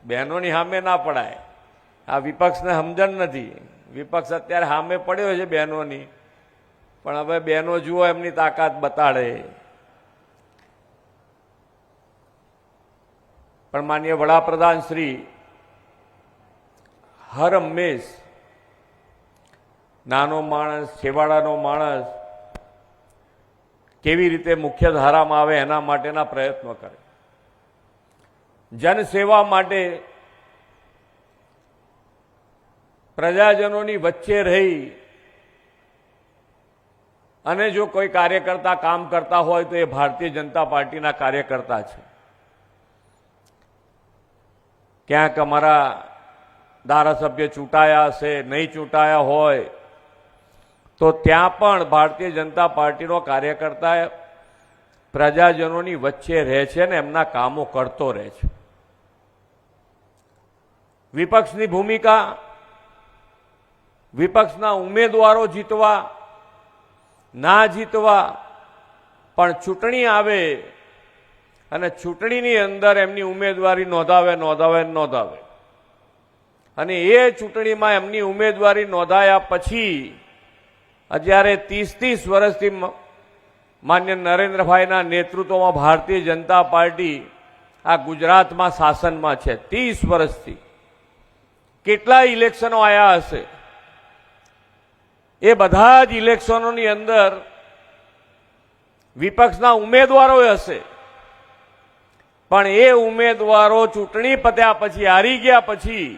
બહેનોની સામે ના પડાય. આ વિપક્ષને સમજણ નથી. વિપક્ષ અત્યારે સામે પડ્યો છે બહેનોની, પણ હવે બહેનો જુઓ એમની તાકાત બતાડે. પણ માનનીય વડાપ્રધાન શ્રી હર હંમેશ નાનો માણસ, છેવાડાનો માણસ કેવી રીતે મુખ્ય ધારામાં આવે એના માટેના પ્રયત્નો કરે. જનસેવા માટે પ્રજાજનોની વચ્ચે રહી અને જો કોઈ કાર્યકર્તા કામ કરતા હોય તો એ ભારતીય જનતા પાર્ટીના કાર્યકર્તા છે. ક્યાંક અમારા ધારાસભ્ય ચૂંટાયા હશે, નહીં ચૂંટાયા હોય તો ત્યાં પણ ભારતીય જનતા પાર્ટીનો કાર્યકર્તા પ્રજાજનોની વચ્ચે રહે છે ને એમના કામો કરતો રહે છે. વિપક્ષની ભૂમિકા, વિપક્ષના ઉમેદવારો જીતવા ના જીતવા, પણ ચૂંટણી આવે અને ચૂંટણીની અંદર એમની ઉમેદવારી નોંધાવે અને એ ચૂંટણીમાં એમની ઉમેદવારી નોંધાયા પછી અત્યારે 30 વર્ષથી માન્ય નરેન્દ્રભાઈના નેતૃત્વમાં ભારતીય જનતા પાર્ટી આ ગુજરાતમાં શાસનમાં છે. 30 વર્ષથી કેટલા ઇલેક્શનો આવ્યા હશે. એ બધા જ ઇલેક્શનોની અંદર વિપક્ષના ઉમેદવારો હશે, પણ એ ઉમેદવારો ચૂંટણી પત્યા પછી, હારી ગયા પછી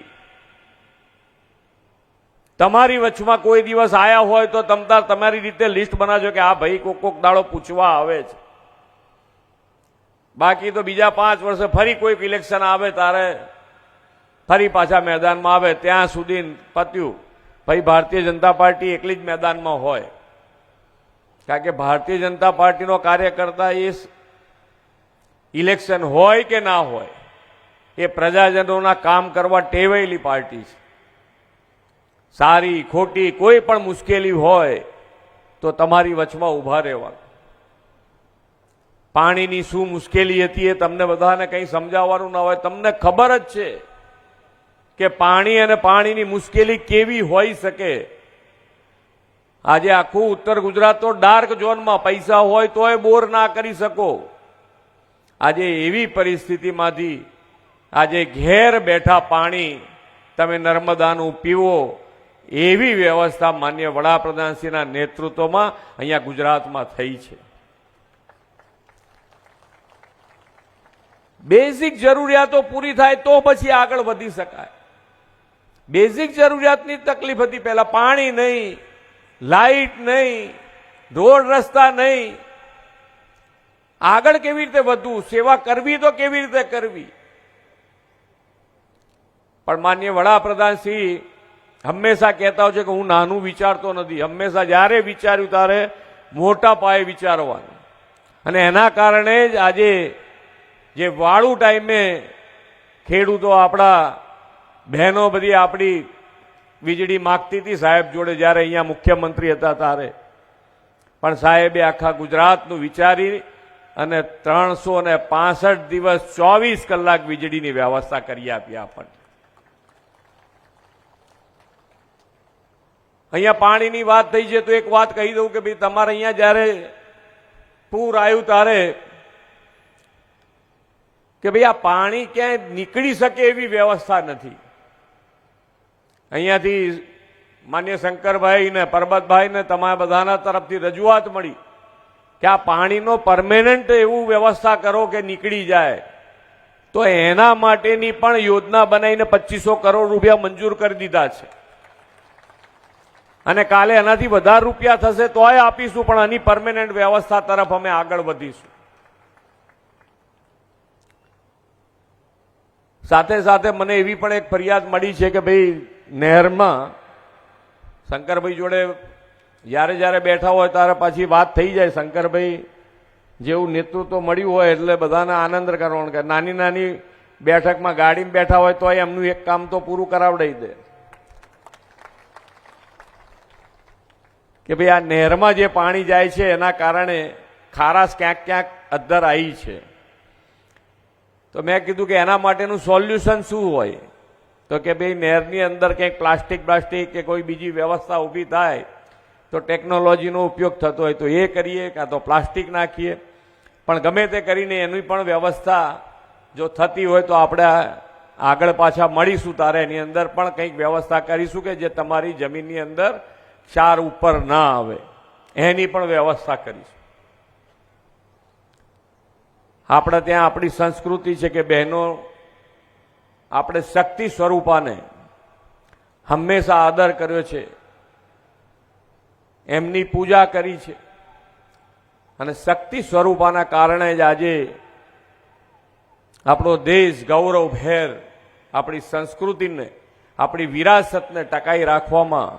તમારી વચમાં કોઈ દિવસ આયા હોય તો તમારી રીતે લિસ્ટ બનાવજો કે આ ભાઈ કોક દાડો પૂછવા આવે છે. બાકી તો બીજા 5 વર્ષે ફરી કોઈ ઇલેક્શન આવે તારે ફરી પાછા મેદાનમાં આવે, ત્યાં સુધી પત્યું. ભાઈ ભારતીય જનતા પાર્ટી એકલી જ મેદાનમાં હોય, કારણ કે ભારતીય જનતા પાર્ટીનો કાર્યકર્તા એ ઇલેક્શન હોય કે ના હોય એ પ્રજાજનોના કામ કરવા ટેવાયેલી પાર્ટી છે. સારી ખોટી કોઈ પણ મુશ્કેલી હોય તો તમારી વચમાં ઊભા રહેવાનું. પાણીની શું મુશ્કેલી હતી એ તમને બધાને કંઈ સમજાવવાનું ના હોય. તમને ખબર જ છે કે પાણી અને પાણીની મુશ્કેલી કેવી હોઈ શકે. આજે આખું ઉત્તર ગુજરાત તો ડાર્ક ઝોનમાં, પૈસા હોય તોય બોર ના કરી શકો. આજે એવી પરિસ્થિતિમાંથી આજે ઘેર બેઠા પાણી તમે નર્મદાનું પીવો એવી વ્યવસ્થા માન્ય વડાપ્રધાનશ્રીના નેતૃત્વમાં અહીંયા ગુજરાતમાં થઈ છે. બેઝિક જરૂરિયાતો પૂરી થાય તો પછી આગળ વધી શકાય. બેઝિક જરૂરિયાતની તકલીફ હતી પહેલા. પાણી નહીં, લાઇટ નહીં, રોડ રસ્તા નહીં. આગળ કેવી રીતે વધવું, સેવા કરવી તો કેવી રીતે કરવી. પણ માનનીય વડાપ્રધાન શ્રી હંમેશા કહેતા હોય છે કે હું નાનું વિચારતો નથી. હંમેશા જ્યારે વિચાર્યું ત્યારે મોટા પાયે વિચારવાનું. અને એના કારણે જ આજે જે વાળું ટાઈમે ખેડૂતો, આપણા બહેનો બધી આપણી વીજળી માગતી હતી સાહેબ જોડે, જ્યારે અહીંયા મુખ્યમંત્રી હતા ત્યારે, પણ સાહેબે આખા ગુજરાતનું વિચારી અને 365 દિવસ 24 કલાક વીજળીની વ્યવસ્થા કરી આપી આપણને. અહીંયા પાણીની વાત થઈ છે તો એક વાત કહી દઉં કે ભાઈ તમારે અહીંયા જ્યારે પૂર આવ્યું ત્યારે કે ભાઈ આ પાણી ક્યાંય નીકળી શકે એવી વ્યવસ્થા નથી. અહીંયાથી માન્ય શંકરભાઈ ને પરબતભાઈ ને તમારા બધાના તરફથી રજૂઆત મળી કે આ પાણીનો પરમેનન્ટ એવું વ્યવસ્થા કરો કે નીકળી જાય. તો એના માટેની પણ યોજના બનાવીને 2500 કરોડ રૂપિયા મંજૂર કરી દીધા છે. અને કાલે એનાથી વધારે રૂપિયા થશે તોય આપીશું, પણ આની પરમેનન્ટ વ્યવસ્થા તરફ અમે આગળ વધીશું. સાથે સાથે મને એવી પણ એક ફરિયાદ મળી છે કે ભાઈ નહેરમાં શંકરભાઈ જોડે જ્યારે બેઠા હોય ત્યારે પાછી વાત થઈ જાય. શંકરભાઈ જેવું નેતૃત્વ મળ્યું હોય એટલે બધાને આનંદ કરવાનો કે નાની નાની બેઠકમાં ગાડીમાં બેઠા હોય તો એમનું એક કામ તો પૂરું કરાવડાવી દે કે ભાઈ આ નહેરમાં જે પાણી જાય છે એના કારણે ખારાશ ક્યાંક ક્યાંક અદ્ધર આવી છે. તો મેં કીધું કે એના માટેનું સોલ્યુશન શું હોય? તો કે ભાઈ નહેરની અંદર કંઈક પ્લાસ્ટિક કે કોઈ બીજી વ્યવસ્થા ઊભી થાય તો ટેકનોલોજીનો ઉપયોગ થતો હોય તો એ કરીએ, કાં તો પ્લાસ્ટિક નાખીએ, પણ ગમે તે કરીને એની પણ વ્યવસ્થા જો થતી હોય તો આપણે આગળ પાછા મળીશું તારે એની અંદર પણ કંઈક વ્યવસ્થા કરીશું કે જે તમારી જમીનની અંદર ક્ષાર ઉપર ના આવે, એની પણ વ્યવસ્થા કરીશું. આપણે ત્યાં આપણી સંસ્કૃતિ છે કે બહેનો આપણે શક્તિ સ્વરૂપાને હંમેશા આદર કર્યો છે, એમની પૂજા કરી છે અને શક્તિ સ્વરૂપાના કારણે જ આજે આપણો દેશ ગૌરવભેર આપણી સંસ્કૃતિને, આપણી વિરાસતને ટકાઈ રાખવામાં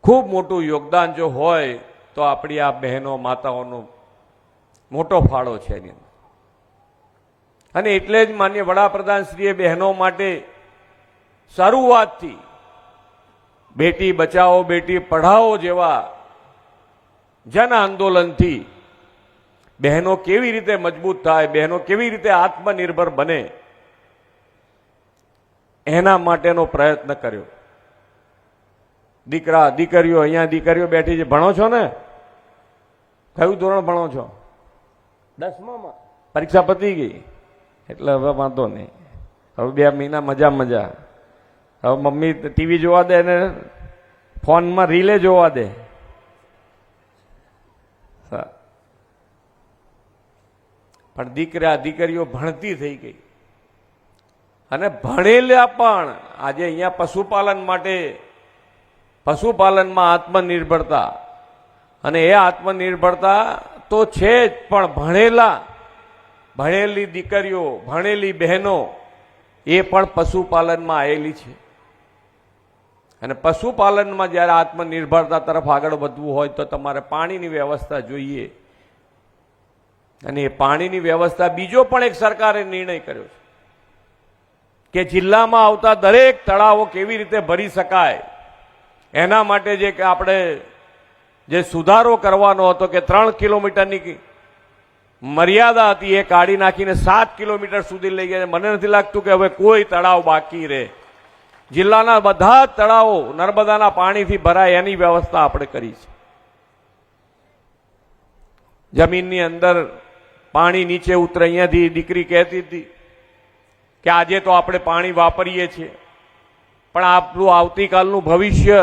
ખૂબ મોટું યોગદાન જો હોય તો આપણી આ બહેનો માતાઓનો મોટો ફાળો છે એની અંદર. અને એટલે જ માનનીય વડાપ્રધાનશ્રીએ બહેનો માટે શરૂઆતથી બેટી બચાવો બેટી પઢાઓ જેવા જન આંદોલનથી બહેનો કેવી રીતે મજબૂત થાય, બહેનો કેવી રીતે આત્મનિર્ભર બને, એના માટેનો પ્રયત્ન કર્યો. દીકરા દીકરીઓ, અહીંયા દીકરીઓ બેઠી છે, ભણો છો ને? કયું ધોરણ ભણો છો? 10માં. પરીક્ષા પતી ગઈ એટલે હવે વાંધો નહીં, હવે 2 મહિના મજા મજા. હવે મમ્મી ટીવી જોવા દે ને ફોનમાં રીલે જોવા દે. પણ દીકરીઓ ભણતી થઈ ગઈ અને ભણેલા પણ આજે અહીંયા પશુપાલન માટે, પશુપાલનમાં આત્મનિર્ભરતા, અને એ આત્મનિર્ભરતા તો છે જ, પણ ભણેલી દીકરીઓ, ભણેલી બહેનો એ પણ પશુપાલનમાં આવેલી છે. અને પશુપાલનમાં જ્યારે આત્મનિર્ભરતા તરફ આગળ વધવું હોય તો તમારે પાણીની વ્યવસ્થા જોઈએ. અને એ પાણીની વ્યવસ્થા બીજો પણ એક સરકારે નિર્ણય કર્યો છે કે જિલ્લામાં આવતા દરેક તળાવો કેવી રીતે ભરી શકાય, એના માટે જે કે આપણે જે સુધારો કરવાનો હતો કે 3 કિલોમીટરની મર્યાદા હતી એ કાઢી નાખીને 7 કિલોમીટર સુધી લઈ ગયા. મને નથી લાગતું કે હવે કોઈ તળાવ બાકી રહે. જિલ્લાના બધા જ તળાવો નર્મદાના પાણીથી ભરાય એની વ્યવસ્થા આપણે કરી છે. જમીનની અંદર પાણી નીચે ઉતરે. અહીંયાથી દીકરી કહેતી હતી કે આજે તો આપણે પાણી વાપરીએ છીએ, પણ આપણું આવતીકાલનું ભવિષ્ય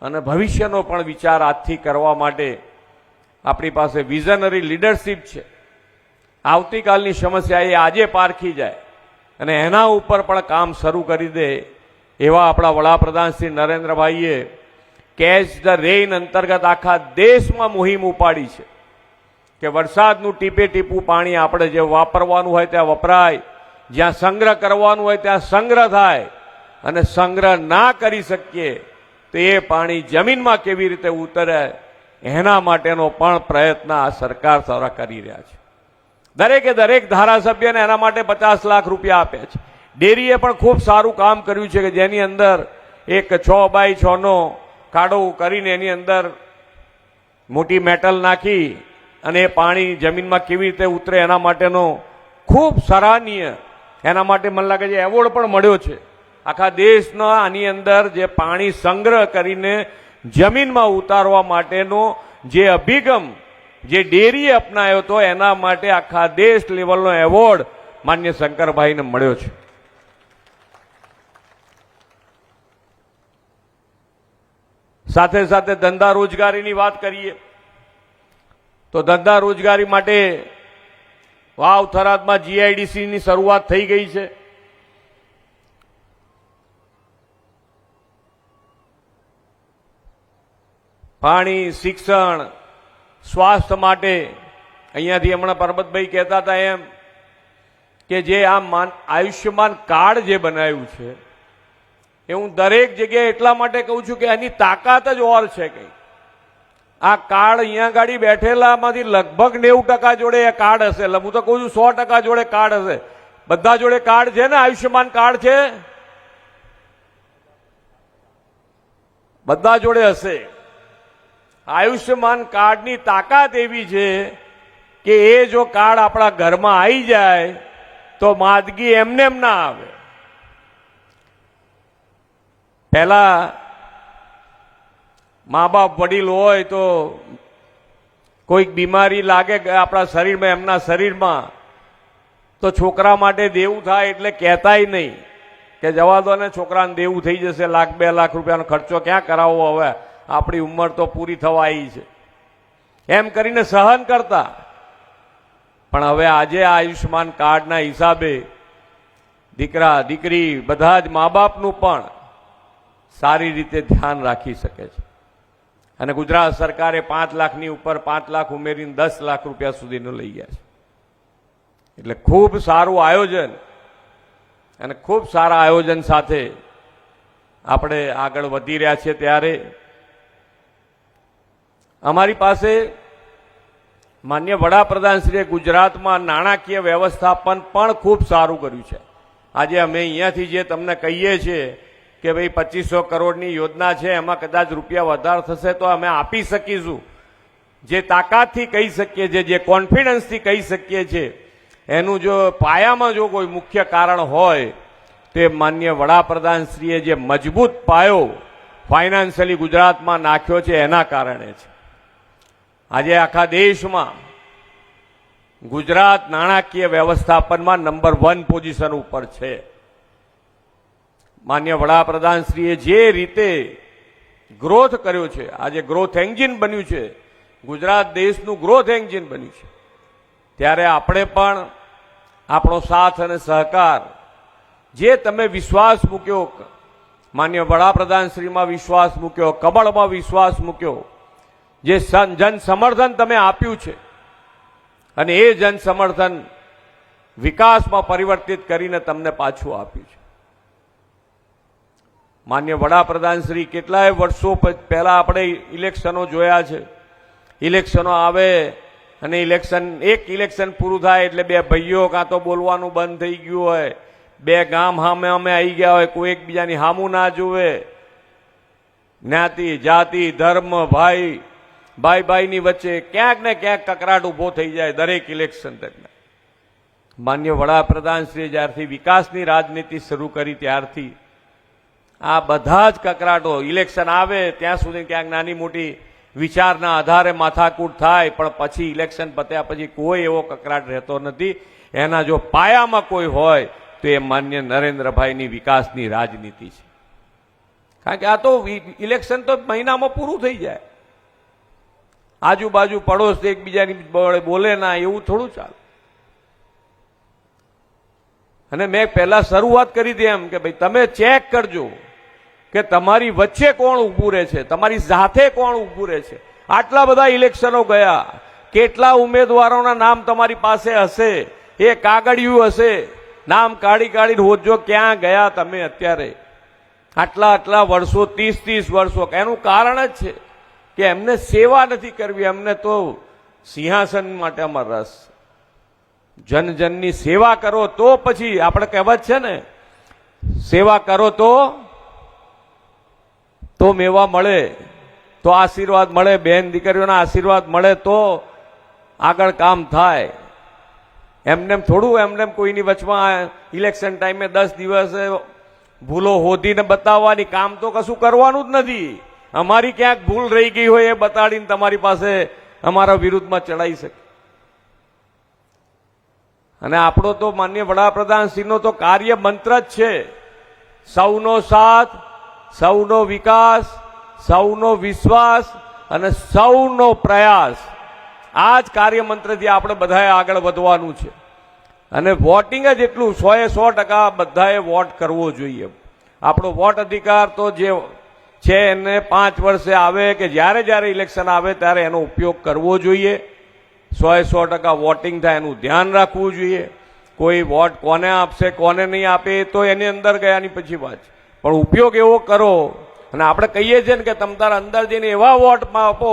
અને ભવિષ્યનો પણ વિચાર આજથી કરવા માટે આપણી પાસે વિઝનરી લીડરશીપ છે. આવતીકાલની સમસ્યા એ આજે પારખી જાય અને એના ઉપર પણ કામ શરૂ કરી દે એવા આપણા વડાપ્રધાન શ્રી નરેન્દ્રભાઈએ કેચ ધ રેઇન અંતર્ગત આખા દેશમાં મુહિમ ઉપાડી છે કે વરસાદનું ટીપે ટીપું પાણી આપણે જે વાપરવાનું હોય ત્યાં વપરાય, જ્યાં સંગ્રહ કરવાનું હોય ત્યાં સંગ્રહ થાય, અને સંગ્રહ ના કરી શકીએ તો એ પાણી જમીનમાં કેવી રીતે ઉતરે એના માટેનો પણ પ્રયત્ન આ સરકાર દ્વારા કરી રહ્યા છે. દરેકે દરેક ધારાસભ્યને એના માટે 50 લાખ રૂપિયા આપ્યા છે. ડેરીએ પણ ખૂબ સારું કામ કર્યું છે કે જેની અંદર એક 6x6નો ખાડો કરીને એની અંદર મોટી મેટલ નાખી અને એ પાણી જમીનમાં કેવી રીતે ઉતરે એના માટેનો ખૂબ સરાહનીય, એના માટે મને લાગે છે એવોર્ડ પણ મળ્યો છે. આખા દેશના આની અંદર જે પાણી સંગ્રહ કરીને જમીનમાં ઉતારવા માટેનો જે અભિગમ જે ડેરીએ અપનાવ્યો હતો એના માટે આખા દેશ લેવલનો એવોર્ડ માન્ય શંકરભાઈને મળ્યો છે. સાથે સાથે ધંધા રોજગારીની વાત કરીએ તો ધંધા રોજગારી માટે વાવ થરાદમાં જીઆઈડીસીની શરૂઆત થઈ ગઈ છે. પાણી, શિક્ષણ, સ્વાસ્થ્ય માટે અહીંયાથી હમણાં પરબતભાઈ કહેતા હતા એમ કે જે આ આયુષ્યમાન કાર્ડ જે બનાવ્યું છે એ હું દરેક જગ્યાએ એટલા માટે કહું છું કે એની તાકાત જ ઓર છે. કઈ આ કાર્ડ અહીંયા ગાડી બેઠેલામાંથી લગભગ 90% જોડે એ કાર્ડ હશે. હું તો કહું છું 100% જોડે કાર્ડ હશે. બધા જોડે કાર્ડ છે ને? આયુષ્યમાન કાર્ડ છે બધા જોડે હશે. આયુષ્યમાન કાર્ડની તાકાત એવી છે કે એ જો કાર્ડ આપણા ઘરમાં આવી જાય તો માંદગી એમને એમ ના આવે. પહેલા મા બાપ વડીલ હોય તો કોઈક બીમારી લાગે આપણા શરીરમાં, એમના શરીરમાં, તો છોકરા માટે દેવું થાય એટલે કહેતાય નહીં કે જવા દો ને, છોકરાને દેવું થઈ જશે, લાખ 2 લાખ રૂપિયાનો ખર્ચો ક્યાં કરાવવો, હવે આપણી ઉંમર તો પૂરી થવા આવી છે, એમ કરીને સહન કરતા. પણ હવે આજે આ આયુષ્યમાન કાર્ડના હિસાબે દીકરા દીકરી બધા જ મા બાપનું પણ સારી રીતે ધ્યાન રાખી શકે છે. અને ગુજરાત સરકારે 5 લાખની ઉપર 5 લાખ ઉમેરીને 10 લાખ રૂપિયા સુધીનું લઈ ગયા છે. એટલે ખૂબ સારું આયોજન, અને ખૂબ સારા આયોજન સાથે આપણે આગળ વધી રહ્યા છીએ. ત્યારે અમારી પાસે માન્ય વડાપ્રધાનશ્રીએ ગુજરાતમાં નાણાકીય વ્યવસ્થાપન પણ ખૂબ સારું કર્યું છે. આજે અમે અહીંયાથી જે તમને કહીએ છીએ કે ભાઈ 2500 કરોડની યોજના છે, એમાં કદાચ રૂપિયા વધારે થશે તો અમે આપી શકીશું. જે તાકાતથી કહી શકીએ છીએ, જે કોન્ફિડન્સથી કહી શકીએ છીએ, એનું જો પાયામાં જો કોઈ મુખ્ય કારણ હોય તે માન્ય વડાપ્રધાનશ્રીએ જે મજબૂત પાયો ફાઇનાન્શિયલી ગુજરાતમાં નાખ્યો છે એના કારણે છે. આજે આખા દેશમાં ગુજરાત નાણાકીય વ્યવસ્થાપનમાં નંબર 1 પોઝિશન ઉપર છે. માન્ય વડાપ્રધાનશ્રીએ જે રીતે ગ્રોથ કર્યો છે, આજે ગ્રોથ એન્જિન બન્યું છે, ગુજરાત દેશનું ગ્રોથ એન્જિન બન્યું છે. ત્યારે આપણે પણ આપણો સાથ અને સહકાર, જે તમે વિશ્વાસ મૂક્યો, માન્ય વડાપ્રધાનશ્રીમાં વિશ્વાસ મૂક્યો, કમળમાં વિશ્વાસ મૂક્યો, જે જન સમર્થન તમે આપ્યું છે, અને એ જન સમર્થન વિકાસમાં પરિવર્તિત કરીને તમને પાછું આપ્યું છે. માન્ય વડાપ્રધાનશ્રી કેટલાય વર્ષો પહેલા આપણે ઇલેક્શનો જોયા છે. ઇલેક્શનો આવે અને એક ઇલેક્શન પૂરું થાય એટલે 2 ભાઈઓ કાં તો બોલવાનું બંધ થઈ ગયું હોય, 2 ગામ સામે આવી ગયા હોય, કોઈ એકબીજાની સામું ના જોવે, જ્ઞાતિ જાતિ ધર્મ ભાઈની વચ્ચે ક્યાંક ને ક્યાંક કકરાટ ઉભો થઈ જાય દરેક ઇલેક્શન દરમિયાન. માન્ય વડાપ્રધાનશ્રીએ જ્યારથી વિકાસની રાજનીતિ શરૂ કરી ત્યારથી આ બધા જ કકરાટો, ઇલેક્શન આવે ત્યાં સુધી ક્યાંક નાની મોટી વિચારના આધારે માથાકૂટ થાય, પણ પછી ઇલેક્શન પત્યા પછી કોઈ એવો કકરાટ રહેતો નથી. એના જો પાયામાં કોઈ હોય તો એ માન્ય નરેન્દ્રભાઈની વિકાસની રાજનીતિ છે. કારણ કે આ તો ઇલેક્શન તો મહિનામાં પૂરું થઈ જાય, આજુબાજુ પડોશ એકબીજાની બોલે ના, એવું થોડું ચાલે. અને મેં પહેલા શરૂઆત કરી હતી એમ કે ભાઈ તમે ચેક કરજો કે તમારી વચ્ચે કોણ ઊભું રહે છે, તમારી સાથે કોણ ઊભું રહે છે. આટલા બધા ઇલેક્શનો ગયા, કેટલા ઉમેદવારોના નામ તમારી પાસે હશે, એ કાગળિયું હશે, નામ કાઢીને હોજો ક્યાં ગયા તમે અત્યારે આટલા વર્ષો, 30 વર્ષો. એનું કારણ જ છે કે એમને સેવા નથી કરવી, એમને તો સિંહાસન માટે અમારો રસ. જનજનની સેવા કરો તો પછી, આપણે કહેવત છે ને, સેવા કરો તો મેવા મળે, તો આશીર્વાદ મળે, બેન દીકરીઓના આશીર્વાદ મળે તો આગળ કામ થાય. એમને થોડું એમને કોઈની વચમાં ઇલેક્શન ટાઈમે 10 દિવસે ભૂલો હોધીને બતાવવાની, કામ તો કશું કરવાનું જ નથી. અમારી ક્યાંક ભૂલ રહી ગઈ હોય એ બતાડીને તમારી પાસે અમારા વિરુદ્ધમાં ચડાઈ શકે. અને આપણો તો માન્ય વડાપ્રધાનશ્રીનો તો કાર્ય મંત્ર જ છે, સૌનો સાથ, સૌનો વિકાસ, સૌનો વિશ્વાસ અને સૌનો પ્રયાસ. આ જ કાર્યમંત્રથી આપણે બધાએ આગળ વધવાનું છે. અને વોટિંગ જ એટલું 100% બધાએ વોટ કરવો જોઈએ. આપણો વોટ અધિકાર તો જે છે એને 5 વર્ષે આવે કે જ્યારે ઇલેક્શન આવે ત્યારે એનો ઉપયોગ કરવો જોઈએ. 100% વોટિંગ થાય એનું ધ્યાન રાખવું જોઈએ. કોઈ વોટ કોને આપશે કોને નહીં આપે તો એની અંદર ગયાની પછી વાત, પણ ઉપયોગ એવો કરો. અને આપણે કહીએ છીએ ને કે તમ તાર અંદર જઈને એવા વોટમાં આપો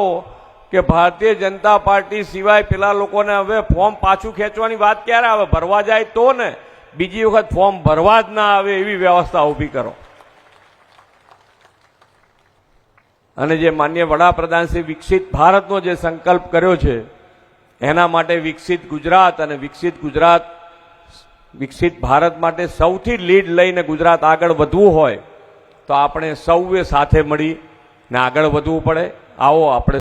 કે ભારતીય જનતા પાર્ટી સિવાય પેલા લોકોને હવે ફોર્મ પાછું ખેંચવાની વાત ક્યારે આવે, ભરવા જાય તો ને, બીજી વખત ફોર્મ ભરવા જ ના આવે એવી વ્યવસ્થા ઊભી કરો. અને જે માન્ય વડાપ્રધાનશ્રી વિકસિત ભારતનો જે સંકલ્પ કર્યો છે એના માટે વિકસિત ગુજરાત અને વિકસિત ભારત માટે સૌથી લીડ લઈને ગુજરાત આગળ વધવું હોય તો આપણે સૌએ સાથે મળી ને આગળ વધવું પડે. આવો આપણે